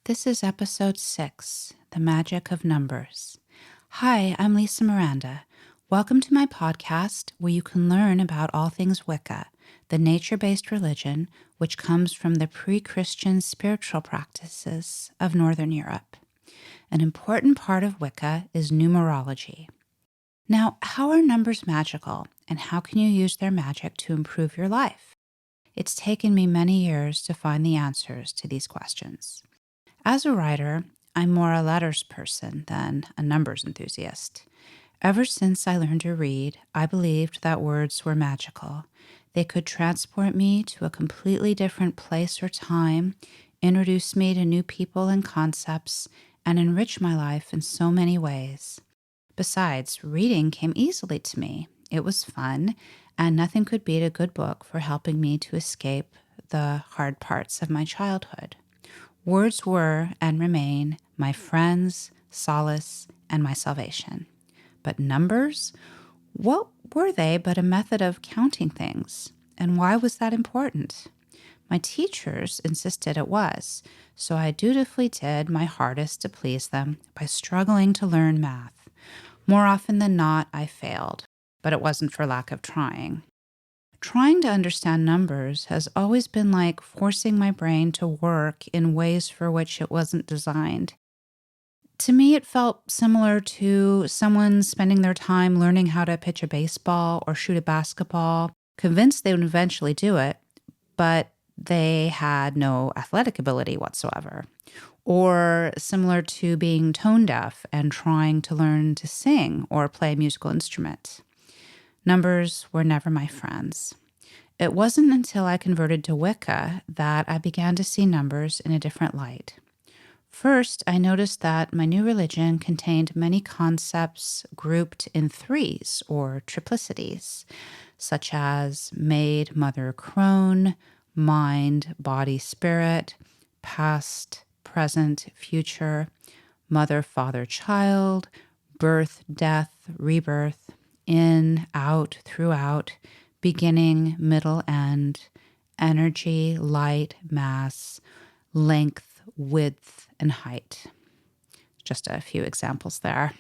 This is episode 6, The Magick of Numbers. Hi, I'm Lisa Miranda. Welcome to my podcast where you can learn about all things Wicca, the nature-based religion which comes from the pre-Christian spiritual practices of Northern Europe. An important part of Wicca is numerology. Now, how are numbers magical, and how can you use their magic to improve your life? It's taken me many years to find the answers to these questions. As a writer, I'm more a letters person than a numbers enthusiast. Ever since I learned to read, I believed that words were magical. They could transport me to a completely different place or time, introduce me to new people and concepts, and enrich my life in so many ways. Besides, reading came easily to me. It was fun, and nothing could beat a good book for helping me to escape the hard parts of my childhood. Words were and remain my friends, solace, and my salvation. But numbers? What were they but a method of counting things? And why was that important? My teachers insisted it was, so I dutifully did my hardest to please them by struggling to learn math. More often than not, I failed, but it wasn't for lack of trying. Trying to understand numbers has always been like forcing my brain to work in ways for which it wasn't designed. To me, it felt similar to someone spending their time learning how to pitch a baseball or shoot a basketball, convinced they would eventually do it, but they had no athletic ability whatsoever. Or similar to being tone deaf and trying to learn to sing or play a musical instrument. Numbers were never my friends. It wasn't until I converted to Wicca that I began to see numbers in a different light. First, I noticed that my new religion contained many concepts grouped in threes or triplicities, such as maid, mother, crone, mind, body, spirit, past, present, future, mother, father, child, birth, death, rebirth, in, out, throughout, beginning, middle, end, energy, light, mass, length, width, and height. Just a few examples there.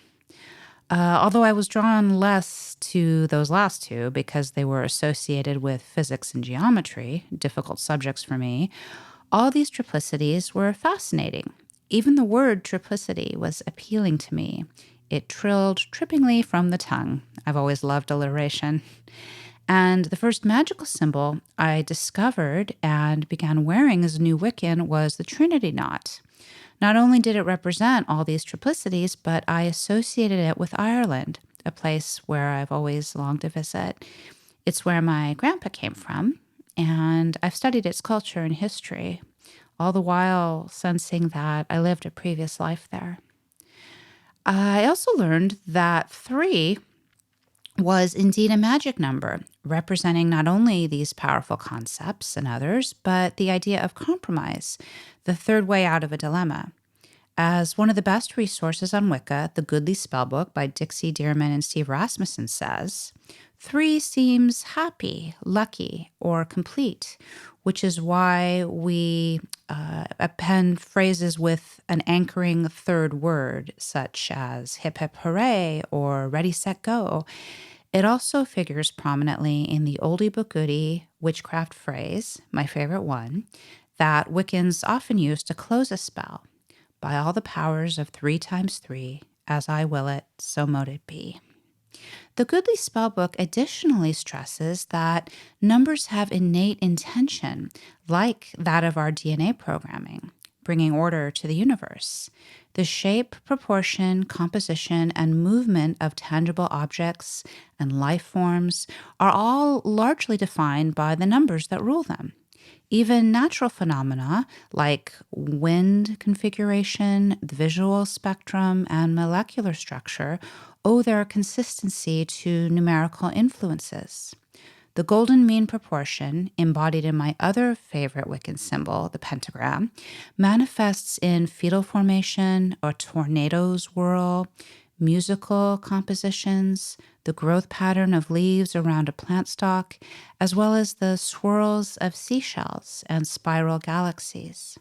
Although I was drawn less to those last two because they were associated with physics and geometry, difficult subjects for me, all these triplicities were fascinating. Even the word triplicity was appealing to me. It trilled trippingly from the tongue. I've always loved alliteration. And the first magical symbol I discovered and began wearing as a new Wiccan was the Trinity knot. Not only did it represent all these triplicities, but I associated it with Ireland, a place where I've always longed to visit. It's where my grandpa came from, and I've studied its culture and history, all the while sensing that I lived a previous life there. I also learned that 3 was indeed a magic number, representing not only these powerful concepts and others, but the idea of compromise, the third way out of a dilemma. As one of the best resources on Wicca, the Goodly Spellbook by Dixie Dearman and Steve Rasmussen says, 3 seems happy, lucky, or complete, which is why we append phrases with an anchoring third word, such as hip hip hooray or ready, set, go. It also figures prominently in the oldie but goodie witchcraft phrase, my favorite one, that Wiccans often use to close a spell. By all the powers of 3 times 3, as I will it, so mote it be. The Goodly Spellbook additionally stresses that numbers have innate intention, like that of our DNA programming, bringing order to the universe. The shape, proportion, composition, and movement of tangible objects and life forms are all largely defined by the numbers that rule them. Even natural phenomena like wind configuration, the visual spectrum, and molecular structure owe their consistency to numerical influences. The golden mean proportion, embodied in my other favorite Wiccan symbol, the pentagram, manifests in fetal formation, a tornado's whirl, musical compositions, the growth pattern of leaves around a plant stalk, as well as the swirls of seashells and spiral galaxies.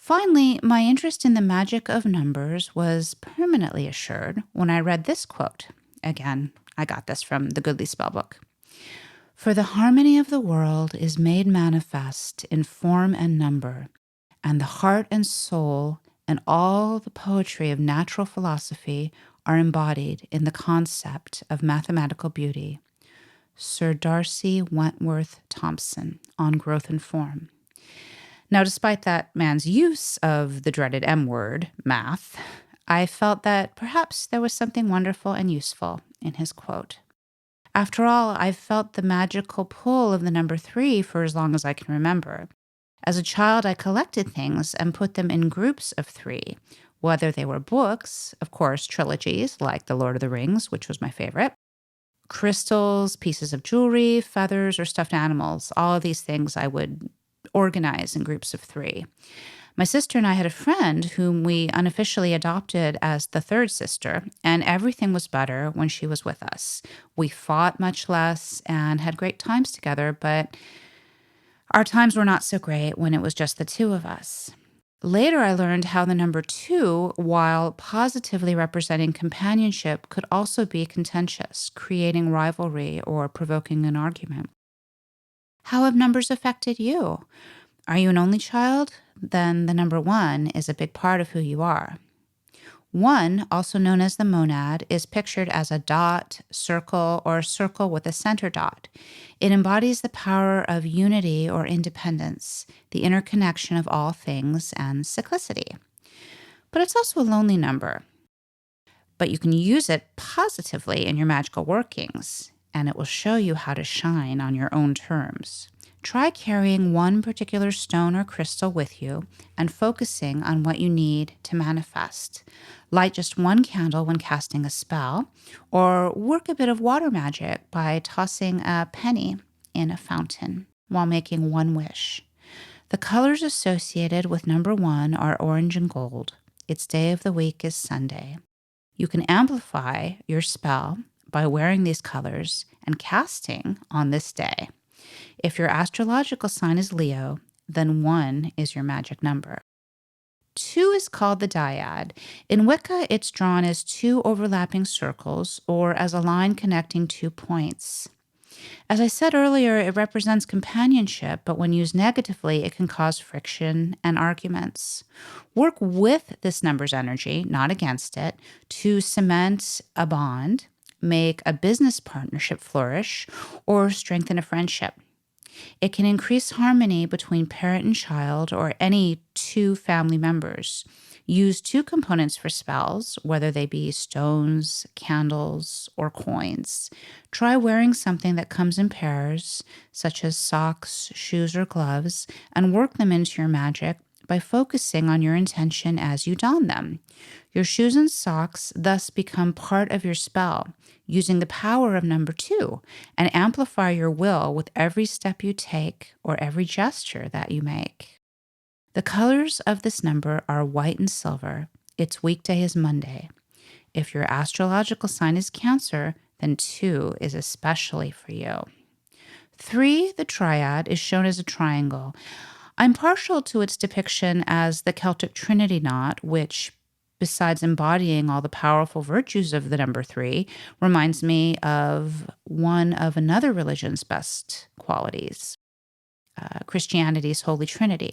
Finally, my interest in the magic of numbers was permanently assured when I read this quote. Again, I got this from the Goodly Spellbook. "For the harmony of the world is made manifest in form and number, and the heart and soul and all the poetry of natural philosophy are embodied in the concept of mathematical beauty." Sir Darcy Wentworth Thompson on Growth and Form. Now, despite that man's use of the dreaded M word, math, I felt that perhaps there was something wonderful and useful in his quote. After all, I've felt the magical pull of the number 3 for as long as I can remember. As a child, I collected things and put them in groups of 3, whether they were books, of course, trilogies like The Lord of the Rings, which was my favorite, crystals, pieces of jewelry, feathers, or stuffed animals. All of these things I would organize in groups of 3. My sister and I had a friend whom we unofficially adopted as the third sister, and everything was better when she was with us. We fought much less and had great times together, but our times were not so great when it was just the two of us. Later, I learned how the number 2, while positively representing companionship, could also be contentious, creating rivalry or provoking an argument. How have numbers affected you? Are you an only child? Then the number 1 is a big part of who you are. 1, also known as the monad, is pictured as a dot, circle, or a circle with a center dot. It embodies the power of unity or independence, the interconnection of all things, and cyclicity. But it's also a lonely number. But you can use it positively in your magical workings, and it will show you how to shine on your own terms. Try carrying one particular stone or crystal with you and focusing on what you need to manifest. Light just one candle when casting a spell, or work a bit of water magic by tossing a penny in a fountain while making one wish. The colors associated with number 1 are orange and gold. Its day of the week is Sunday. You can amplify your spell by wearing these colors and casting on this day. If your astrological sign is Leo, then 1 is your magic number. 2 is called the dyad. In Wicca, it's drawn as 2 overlapping circles or as a line connecting 2 points. As I said earlier, it represents companionship, but when used negatively, it can cause friction and arguments. Work with this number's energy, not against it, to cement a bond, make a business partnership flourish, or strengthen a friendship. It can increase harmony between parent and child or any 2 family members. Use 2 components for spells, whether they be stones, candles, or coins. Try wearing something that comes in pairs, such as socks, shoes, or gloves, and work them into your magic by focusing on your intention as you don them. Your shoes and socks thus become part of your spell, using the power of number 2, and amplify your will with every step you take or every gesture that you make. The colors of this number are white and silver. Its weekday is Monday. If your astrological sign is Cancer, then 2 is especially for you. 3, the triad, is shown as a triangle. I'm partial to its depiction as the Celtic Trinity knot, which, besides embodying all the powerful virtues of the number 3, reminds me of one of another religion's best qualities, Christianity's Holy Trinity.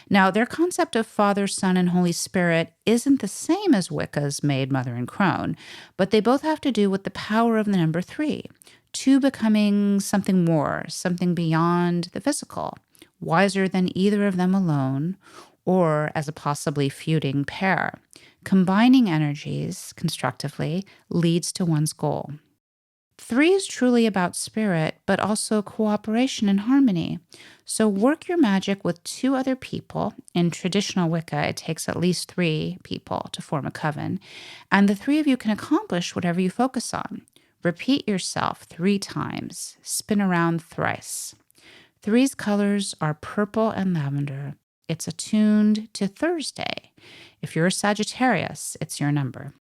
Now, their concept of Father, Son, and Holy Spirit isn't the same as Wicca's Maid, Mother, and Crone, but they both have to do with the power of the number 3, 2 becoming something more, something beyond the physical, wiser than either of them alone, or as a possibly feuding pair. Combining energies constructively leads to one's goal. 3 is truly about spirit, but also cooperation and harmony. So work your magic with 2 other people. In traditional Wicca, it takes at least 3 people to form a coven, and the 3 of you can accomplish whatever you focus on. Repeat yourself 3 times. Spin around thrice. 3's colors are purple and lavender. It's attuned to Thursday. If you're a Sagittarius, it's your number.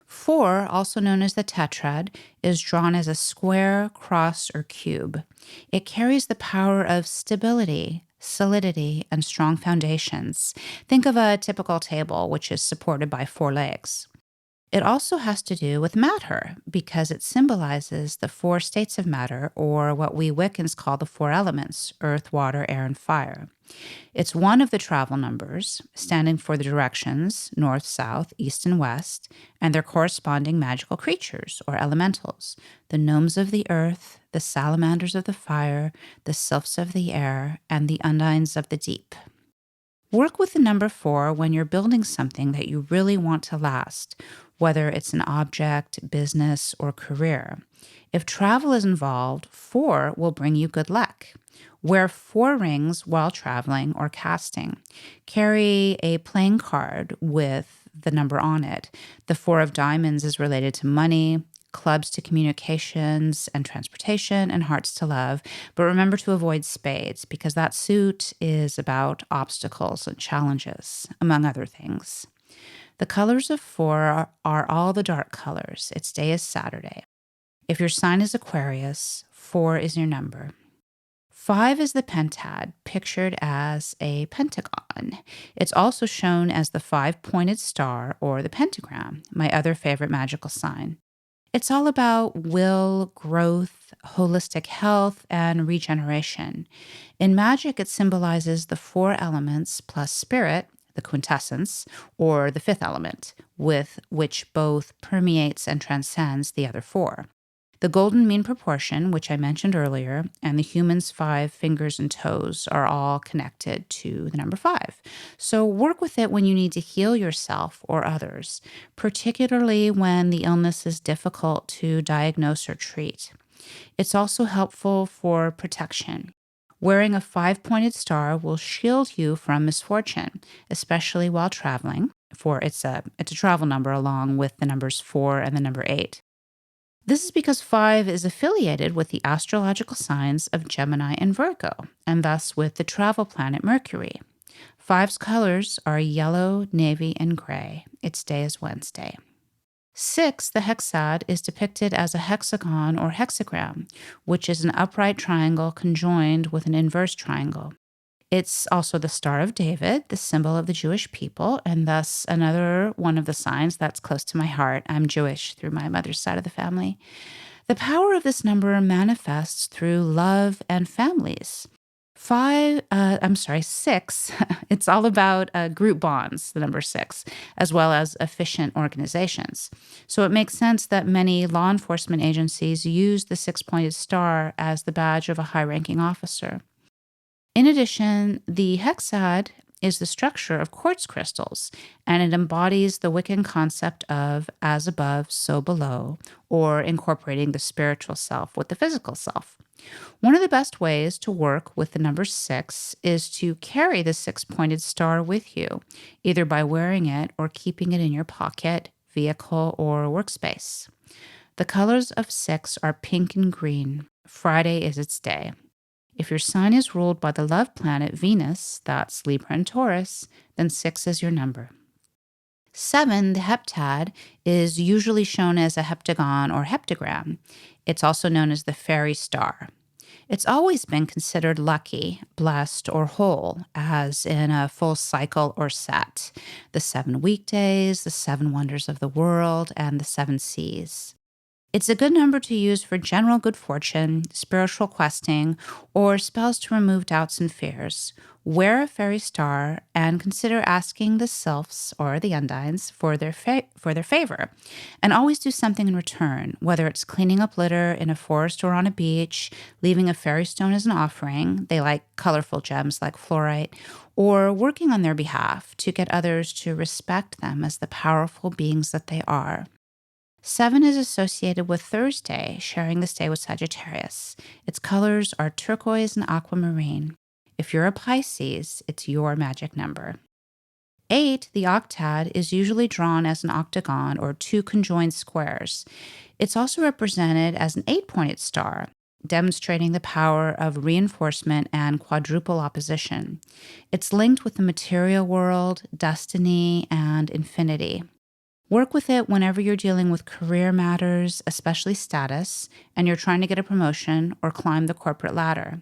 4, also known as the tetrad, is drawn as a square, cross, or cube. It carries the power of stability, solidity, and strong foundations. Think of a typical table, which is supported by 4 legs. It also has to do with matter because it symbolizes the 4 states of matter, or what we Wiccans call the 4 elements: earth, water, air, and fire. It's one of the travel numbers, standing for the directions north, south, east, and west, and their corresponding magical creatures or elementals: the gnomes of the earth, the salamanders of the fire, the sylphs of the air, and the undines of the deep. Work with the number 4 when you're building something that you really want to last, whether it's an object, business, or career. If travel is involved, 4 will bring you good luck. Wear 4 rings while traveling or casting. Carry a playing card with the number on it. The 4 of diamonds is related to money, clubs to communications and transportation, and hearts to love. But remember to avoid spades because that suit is about obstacles and challenges, among other things. The colors of 4 are all the dark colors. Its day is Saturday. If your sign is Aquarius, 4 is your number. 5 is the pentad, pictured as a pentagon. It's also shown as the 5-pointed star or the pentagram, my other favorite magical sign. It's all about will, growth, holistic health, and regeneration. In magic, it symbolizes the 4 elements plus spirit, the quintessence, or the 5th element, with which both permeates and transcends the other 4. The golden mean proportion, which I mentioned earlier, and the human's 5 fingers and toes are all connected to the number 5. So work with it when you need to heal yourself or others, particularly when the illness is difficult to diagnose or treat. It's also helpful for protection. Wearing a 5-pointed star will shield you from misfortune, especially while traveling, for it's a travel number along with the numbers 4 and the number 8. This is because 5 is affiliated with the astrological signs of Gemini and Virgo, and thus with the travel planet Mercury. 5's colors are yellow, navy, and gray. Its day is Wednesday. 6, the hexad, is depicted as a hexagon or hexagram, which is an upright triangle conjoined with an inverse triangle. It's also the Star of David, the symbol of the Jewish people, and thus another one of the signs that's close to my heart. I'm Jewish through my mother's side of the family. The power of this number manifests through love and families. 6, it's all about group bonds, the number 6, as well as efficient organizations. So it makes sense that many law enforcement agencies use the 6-pointed star as the badge of a high-ranking officer. In addition, the hexad is the structure of quartz crystals, and it embodies the Wiccan concept of as above, so below, or incorporating the spiritual self with the physical self. One of the best ways to work with the number 6 is to carry the 6-pointed star with you, either by wearing it or keeping it in your pocket, vehicle, or workspace. The colors of 6 are pink and green. Friday is its day. If your sign is ruled by the love planet Venus, that's Libra and Taurus, then 6 is your number. 7, the heptad, is usually shown as a heptagon or heptagram. It's also known as the fairy star. It's always been considered lucky, blessed, or whole, as in a full cycle or set: the 7 weekdays, the 7 wonders of the world, and the 7 seas. It's a good number to use for general good fortune, spiritual questing, or spells to remove doubts and fears. Wear a fairy star and consider asking the sylphs or the undines for their favor. And always do something in return, whether it's cleaning up litter in a forest or on a beach, leaving a fairy stone as an offering — they like colorful gems like fluorite — or working on their behalf to get others to respect them as the powerful beings that they are. 7 is associated with Thursday, sharing this day with Sagittarius. Its colors are turquoise and aquamarine. If you're a Pisces, it's your magic number. 8, the octad, is usually drawn as an octagon or 2 conjoined squares. It's also represented as an 8-pointed star, demonstrating the power of reinforcement and quadruple opposition. It's linked with the material world, destiny, and infinity. Work with it whenever you're dealing with career matters, especially status, and you're trying to get a promotion or climb the corporate ladder.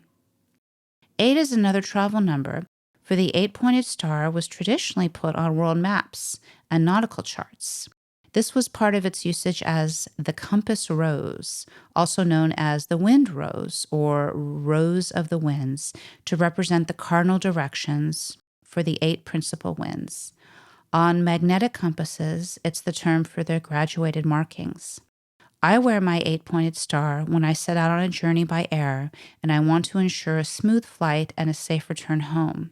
8 is another travel number, for the 8-pointed star was traditionally put on world maps and nautical charts. This was part of its usage as the compass rose, also known as the wind rose or rose of the winds, to represent the cardinal directions for the 8 principal winds. On magnetic compasses, it's the term for their graduated markings. I wear my 8-pointed star when I set out on a journey by air and I want to ensure a smooth flight and a safe return home.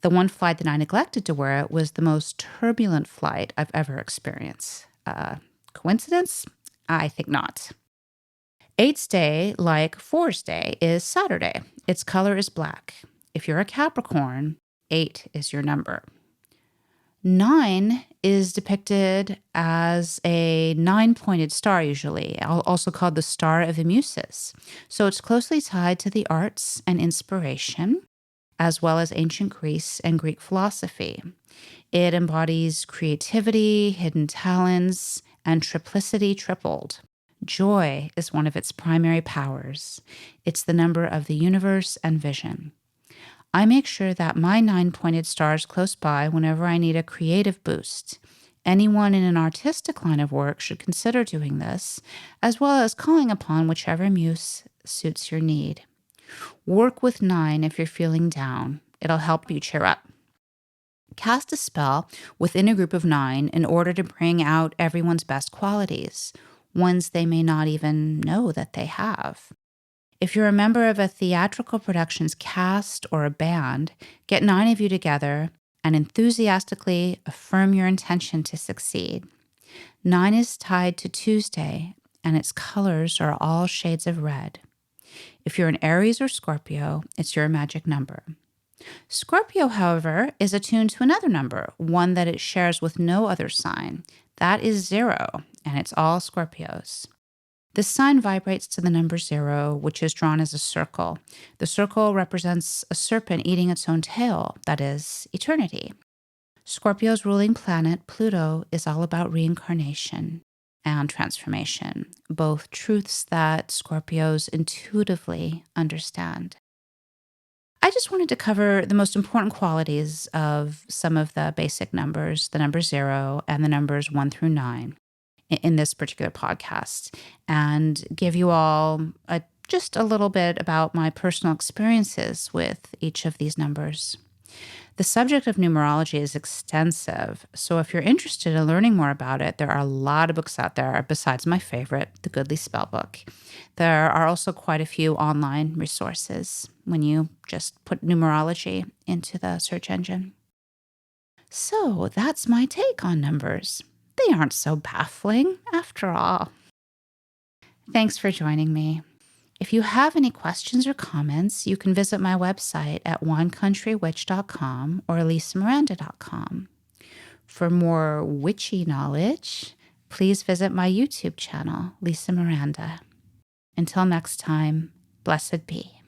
The one flight that I neglected to wear it was the most turbulent flight I've ever experienced. Coincidence? I think not. 8's day, like 4's day, is Saturday. Its color is black. If you're a Capricorn, 8 is your number. 9 is depicted as a 9-pointed star, usually, also called the Star of the Muses. So it's closely tied to the arts and inspiration, as well as ancient Greece and Greek philosophy. It embodies creativity, hidden talents, and triplicity tripled. Joy is one of its primary powers. It's the number of the universe and vision. I make sure that my 9-pointed star is close by whenever I need a creative boost. Anyone in an artistic line of work should consider doing this, as well as calling upon whichever muse suits your need. Work with 9 if you're feeling down. It'll help you cheer up. Cast a spell within a group of 9 in order to bring out everyone's best qualities, ones they may not even know that they have. If you're a member of a theatrical production's cast or a band, get 9 of you together and enthusiastically affirm your intention to succeed. 9 is tied to Tuesday, and its colors are all shades of red. If you're an Aries or Scorpio, it's your magic number. Scorpio, however, is attuned to another number, one that it shares with no other sign. That is 0, and it's all Scorpios. This sign vibrates to the number 0, which is drawn as a circle. The circle represents a serpent eating its own tail, that is, eternity. Scorpio's ruling planet, Pluto, is all about reincarnation and transformation, both truths that Scorpios intuitively understand. I just wanted to cover the most important qualities of some of the basic numbers, the number 0 and the numbers 1 through 9 in this particular podcast, and give you all just a little bit about my personal experiences with each of these numbers. The subject of numerology is extensive, so if you're interested in learning more about it, there are a lot of books out there besides my favorite, The Goodly Spellbook. There are also quite a few online resources when you just put numerology into the search engine. So that's my take on numbers. They aren't so baffling after all. Thanks for joining me. If you have any questions or comments, you can visit my website at winecountrywitch.com or lisamiranda.com. For more witchy knowledge, please visit my YouTube channel, Lisa Miranda. Until next time, blessed be.